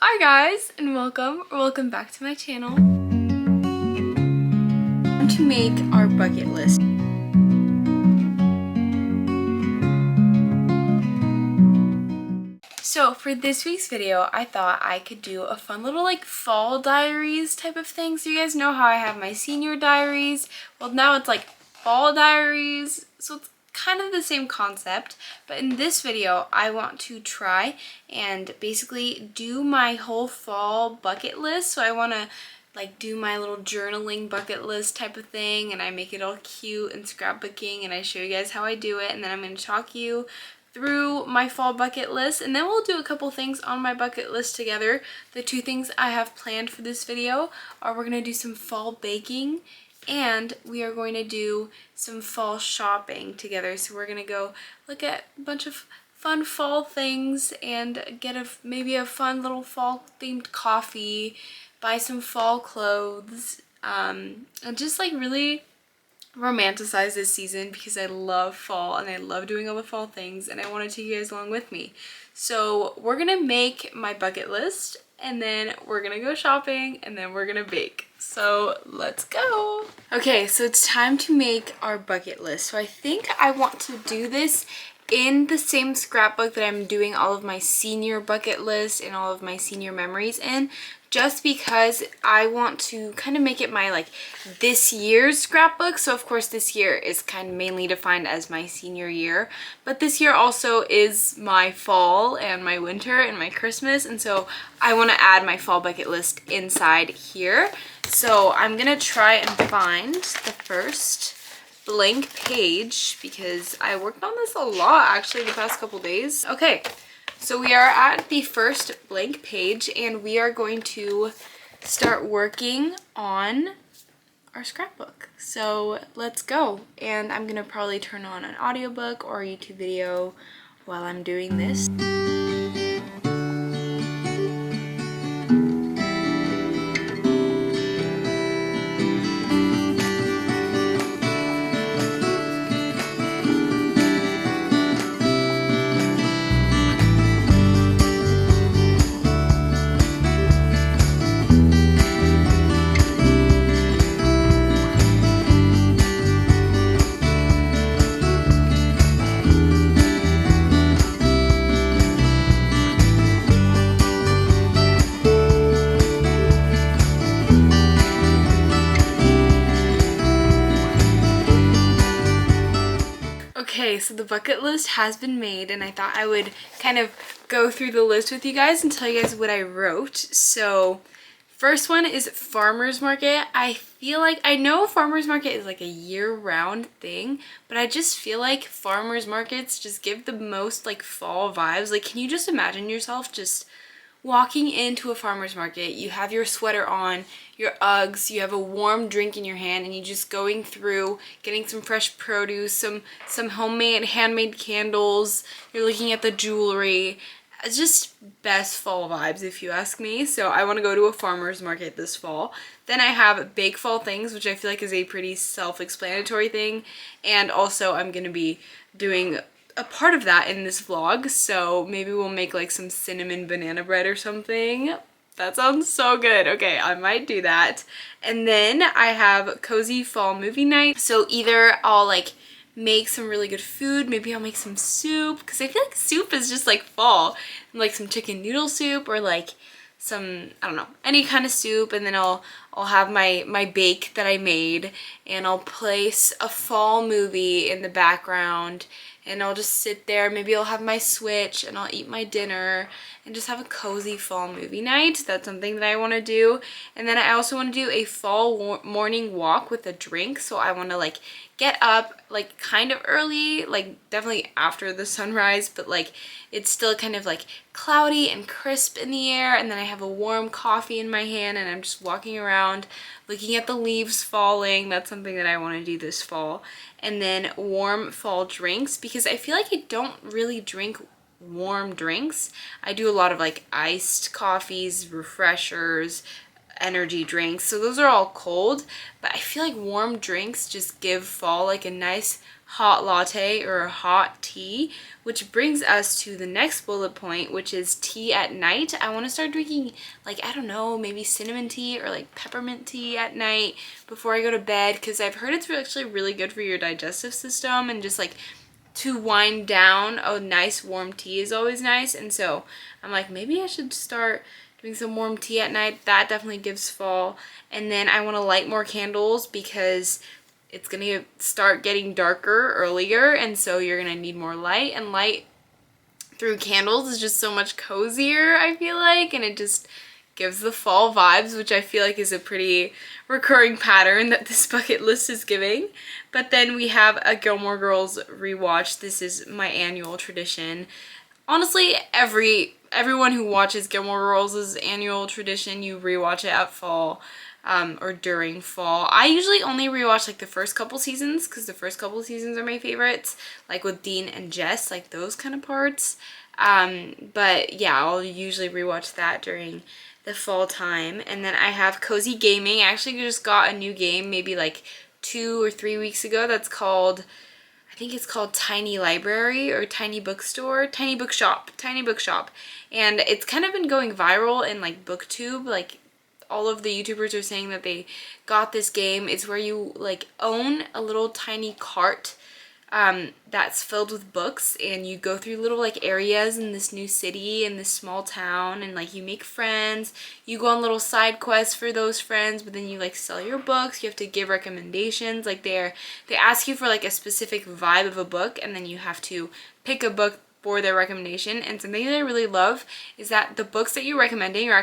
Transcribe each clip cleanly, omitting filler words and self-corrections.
Hi guys, and welcome back to my channel. To make our bucket list. So for this week's video, I thought I could do a fun little like fall diaries type of thing. So you guys know how I have my senior diaries. Well, now it's like fall diaries. So it's kind of the same concept, but in this video I want to try and basically do my whole fall bucket list. So I want to like do my little journaling bucket list type of thing, and I make it all cute and scrapbooking, and I show you guys how I do it, and then I'm going to talk you through my fall bucket list, and then we'll do a couple things on my bucket list together. The two things I have planned for this video are we're going to do some fall baking, and we are going to do some fall shopping together. So we're going to go look at a bunch of fun fall things and get maybe a fun little fall themed coffee, buy some fall clothes, and just like really romanticize this season because I love fall and I love doing all the fall things, and I want to take you guys along with me. So we're gonna make my bucket list, and then we're gonna go shopping, and then we're gonna bake. So let's go. Okay, so it's time to make our bucket list. So I think I want to do this in the same scrapbook that I'm doing all of my senior bucket list and all of my senior memories in, just because I want to kind of make it my like this year's scrapbook. So of course this year is kind of mainly defined as my senior year, but this year also is my fall and my winter and my Christmas, and so I want to add my fall bucket list inside here. So I'm gonna try and find the first blank page because I worked on this a lot actually the past couple days. Okay, so we are at the first blank page, and we are going to start working on our scrapbook. So let's go. And I'm gonna probably turn on an audiobook or a YouTube video while I'm doing this. Okay, so the bucket list has been made, and I thought I would kind of go through the list with you guys and tell you guys what I wrote. So first one is farmer's market. I feel like, I know farmer's market is like a year-round thing, but I just feel like farmer's markets just give the most like fall vibes. Like, can you just imagine yourself just walking into a farmer's market, you have your sweater on, your Uggs, you have a warm drink in your hand, and you just going through, getting some fresh produce, some homemade, handmade candles, you're looking at the jewelry. It's just best fall vibes if you ask me. So I want to go to a farmer's market this fall. Then I have bake fall things, which I feel like is a pretty self-explanatory thing, and also I'm going to be doing a part of that in this vlog, so maybe we'll make like some cinnamon banana bread or something. That sounds so good. Okay, I might do that. And then I have cozy fall movie night. So either I'll like make some really good food, maybe I'll make some soup, because I feel like soup is just like fall, like some chicken noodle soup or like some, I don't know, any kind of soup, and then I'll have my bake that I made, and I'll place a fall movie in the background, and I'll just sit there. Maybe I'll have my Switch and I'll eat my dinner and just have a cozy fall movie night. That's something that I want to do. And then I also want to do a fall morning walk with a drink. So I want to like get up like kind of early, like definitely after the sunrise, but like it's still kind of like cloudy and crisp in the air, and then I have a warm coffee in my hand, and I'm just walking around looking at the leaves falling. That's something that I want to do this fall. And then warm fall drinks, because I feel like I don't really drink warm drinks. I do a lot of like iced coffees, refreshers, energy drinks. So those are all cold, but I feel like warm drinks just give fall like a nice hot latte or a hot tea, which brings us to the next bullet point, which is tea at night. I want to start drinking like, I don't know, maybe cinnamon tea or like peppermint tea at night before I go to bed, because I've heard it's actually really good for your digestive system, and just like to wind down, a nice warm tea is always nice. And so I'm like, maybe I should start doing some warm tea at night. That definitely gives fall. And then I want to light more candles because it's gonna start getting darker earlier, and so you're gonna need more light, and light through candles is just so much cozier, I feel like, and it just gives the fall vibes, which I feel like is a pretty recurring pattern that this bucket list is giving. But then we have a Gilmore Girls rewatch. This is my annual tradition. Honestly, everyone who watches Gilmore Girls' annual tradition, you rewatch it at fall. Or during fall. I usually only rewatch like the first couple seasons, because the first couple seasons are my favorites, like with Dean and Jess, like those kind of parts. But yeah, I'll usually rewatch that during the fall time. And then I have Cozy Gaming. I actually just got a new game maybe like 2 or 3 weeks ago that's called, I think it's called Tiny Library or Tiny Bookstore, Tiny Bookshop. And it's kind of been going viral in like BookTube. Like all of the YouTubers are saying that they got this game. It's where you like own a little tiny cart that's filled with books, and you go through little like areas in this new city, in this small town, and like you make friends. You go on little side quests for those friends, but then you like sell your books. You have to give recommendations. Like they ask you for like a specific vibe of a book, and then you have to pick a book for their recommendation. And something that I really love is that the books that you're recommending are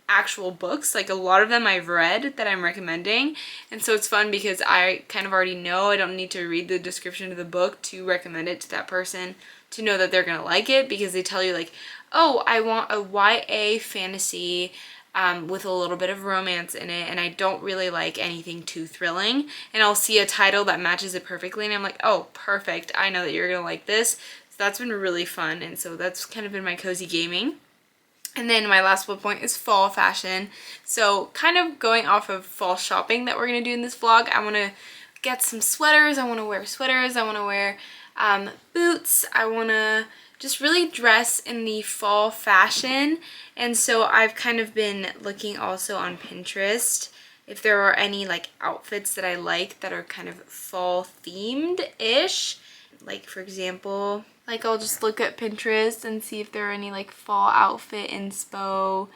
actual books. Like a lot of them I've read that I'm recommending, and so it's fun because I kind of already know. I don't need to read the description of the book to recommend it to that person to know that they're gonna like it, because they tell you like, oh, I want a YA fantasy with a little bit of romance in it, and I don't really like anything too thrilling, and I'll see a title that matches it perfectly, and I'm like, oh, perfect, I know that you're gonna like this. So that's been really fun, and so that's kind of been my cozy gaming. And then my last bullet point is fall fashion. So kind of going off of fall shopping that we're going to do in this vlog, I want to get some sweaters. I want to wear sweaters. I want to wear boots. I want to just really dress in the fall fashion. And so I've kind of been looking also on Pinterest if there are any like outfits that I like that are kind of fall themed-ish. Like for example, like I'll just look at Pinterest and see if there are any like fall outfit inspo.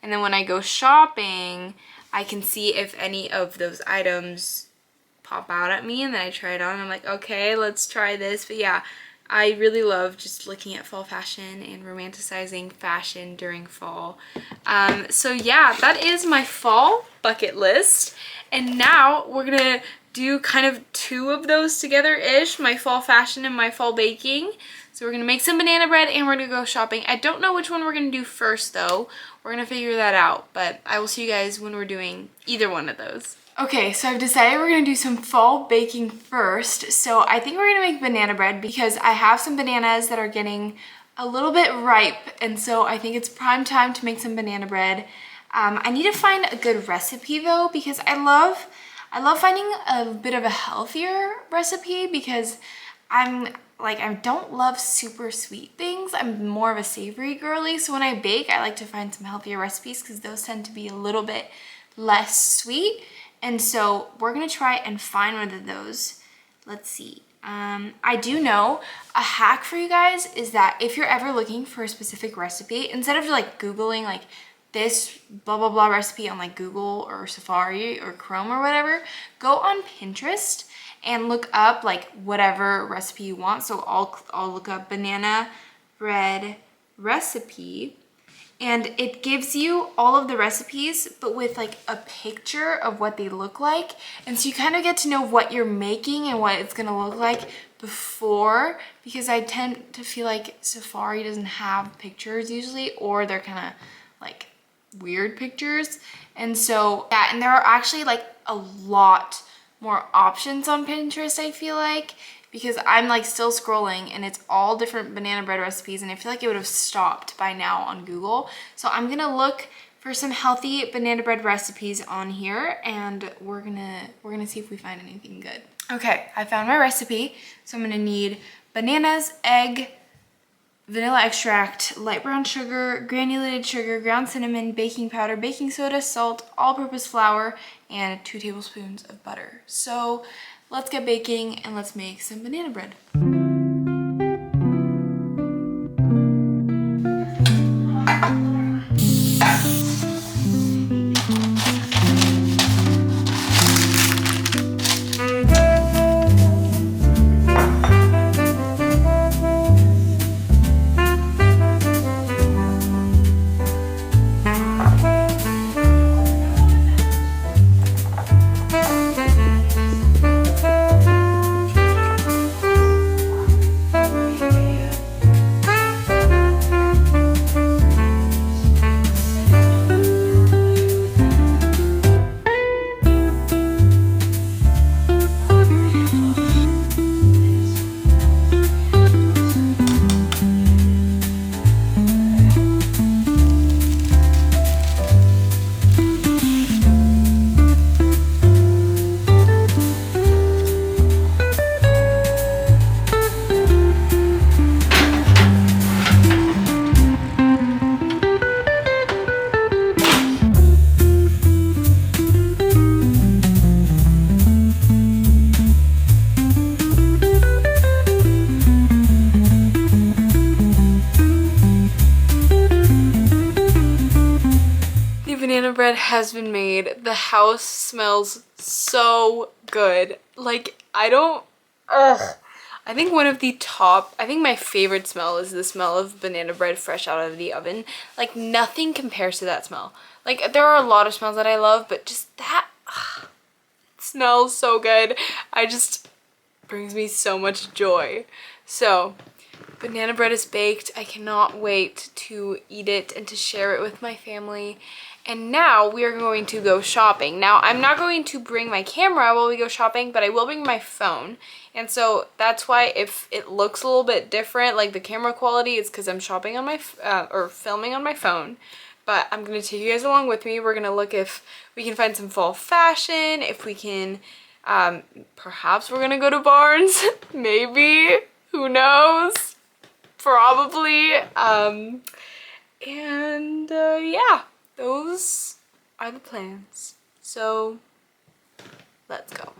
And then when I go shopping, I can see if any of those items pop out at me, and then I try it on and I'm like, okay, let's try this. But yeah, I really love just looking at fall fashion and romanticizing fashion during fall. So yeah, that is my fall bucket list. And now we're gonna do kind of two of those together-ish, my fall fashion and my fall baking. So we're gonna make some banana bread and we're gonna go shopping. I don't know which one we're gonna do first though. We're gonna figure that out, but I will see you guys when we're doing either one of those. Okay, so I've decided we're gonna do some fall baking first. So I think we're gonna make banana bread because I have some bananas that are getting a little bit ripe, and so I think it's prime time to make some banana bread. I need to find a good recipe though, because I love finding a bit of a healthier recipe, because I don't love super sweet things. I'm more of a savory girly, so when I bake, I like to find some healthier recipes because those tend to be a little bit less sweet. And so we're gonna try and find one of those. Let's see. I do know a hack for you guys is that if you're ever looking for a specific recipe, instead of like Googling like this blah blah blah recipe on like Google or Safari or Chrome or whatever, go on Pinterest and look up like whatever recipe you want. So I'll look up banana bread recipe, and it gives you all of the recipes but with like a picture of what they look like, and so you kind of get to know what you're making and what it's gonna look like before, because I tend to feel like Safari doesn't have pictures usually, or they're kind of like weird pictures. And so yeah, and there are actually like a lot more options on Pinterest, I feel like, because I'm like still scrolling and it's all different banana bread recipes, and I feel like it would have stopped by now on Google. So I'm gonna look for some healthy banana bread recipes on here, and we're gonna see if we find anything good. Okay, I found my recipe. So I'm gonna need bananas, egg, vanilla extract, light brown sugar, granulated sugar, ground cinnamon, baking powder, baking soda, salt, all-purpose flour, and 2 tablespoons of butter. So let's get baking and let's make some banana bread. Banana bread has been made. The house smells so good. Like, I think my favorite smell is the smell of banana bread fresh out of the oven. Like, nothing compares to that smell. Like, there are a lot of smells that I love, but just that smells so good. Brings me so much joy. So, banana bread is baked. I cannot wait to eat it and to share it with my family. And now we are going to go shopping. Now, I'm not going to bring my camera while we go shopping, but I will bring my phone. And so that's why if it looks a little bit different, like the camera quality, it's because I'm shopping on my, or filming on my phone. But I'm going to take you guys along with me. We're going to look if we can find some fall fashion, if we can, perhaps we're going to go to Barnes. Maybe. Who knows? Probably. Yeah. Those are the plans. So, let's go.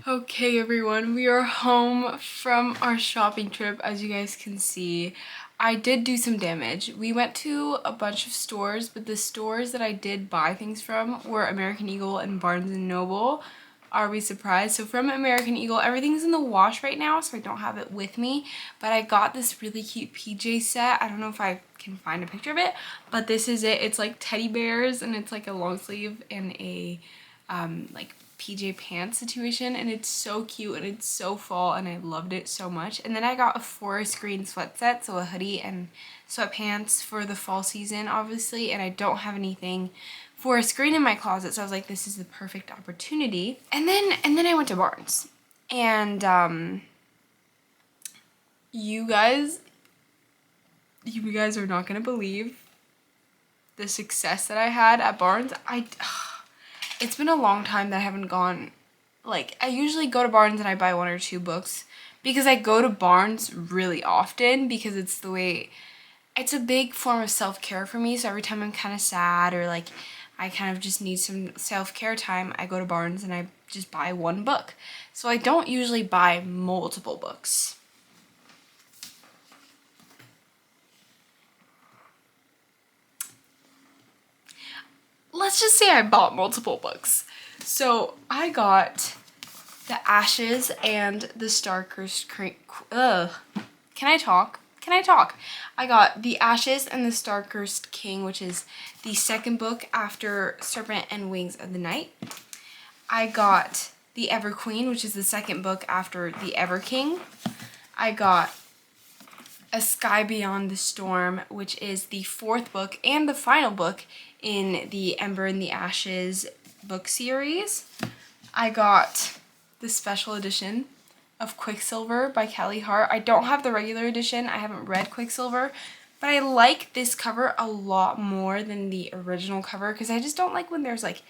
Okay everyone, we are home from our shopping trip. As you guys can see, I did do some damage. We went to a bunch of stores, but the stores that I did buy things from were American Eagle and Barnes & Noble. Are we surprised? So from American Eagle, everything's in the wash right now, so I don't have it with me, but I got this really cute PJ set. I don't know if I can find a picture of it, but this is it. It's like teddy bears, and it's like a long sleeve and a like PJ pants situation, and it's so cute and it's so fall, and I loved it so much. And then I got a forest green sweat set, so a hoodie and sweatpants for the fall season obviously, and I don't have anything forest green in my closet, so I was like, this is the perfect opportunity. And then I went to Barnes, and you guys are not gonna believe the success that I had at Barnes. It's been a long time that I haven't gone, like, I usually go to Barnes and I buy 1 or 2 books, because I go to Barnes really often, because it's the way, it's a big form of self-care for me. So every time I'm kind of sad, or like I kind of just need some self-care time, I go to Barnes and I just buy 1 book. So I don't usually buy multiple books. let's just say I bought multiple books. So I got The Ashes and the Star-Cursed King. Can I talk? Can I talk? I got The Ashes and the Star-Cursed King, which is the second book after Serpent and Wings of the Night. I got The Everqueen, which is the second book after The Everking. I got A Sky Beyond the Storm, which is the fourth book and the final book in the Ember and the Ashes book series. I got the special edition of Quicksilver by Kelly Hart. I don't have the regular edition. I haven't read Quicksilver, but I like this cover a lot more than the original cover because I just don't like when there's like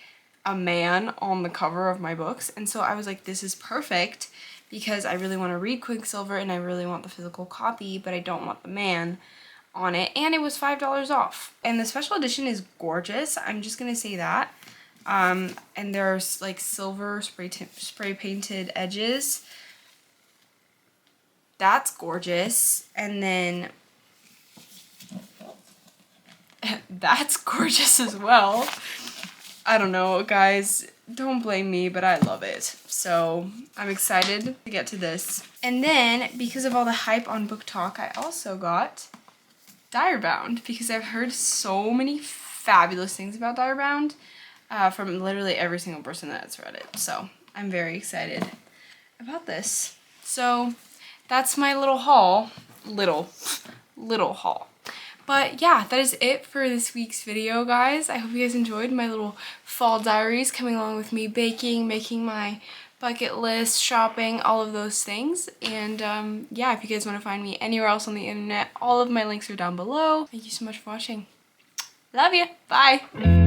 a man on the cover of my books. And so I was like, this is perfect because I really want to read Quicksilver and I really want the physical copy, but I don't want the man on it. And it was $5 off. And the special edition is gorgeous. I'm just going to say that. And there's like silver spray painted edges. That's gorgeous. And then that's gorgeous as well. I don't know, guys. Don't blame me, but I love it. So I'm excited to get to this. And then, because of all the hype on Book Talk, I also got Direbound because I've heard so many fabulous things about Direbound from literally every single person that's read it. So I'm very excited about this. So that's my little haul. Little haul. But yeah, that is it for this week's video, guys. I hope you guys enjoyed my little fall diaries coming along with me baking, making my bucket list, shopping, all of those things. And yeah, if you guys want to find me anywhere else on the internet, all of my links are down below. Thank you so much for watching. Love you. Bye.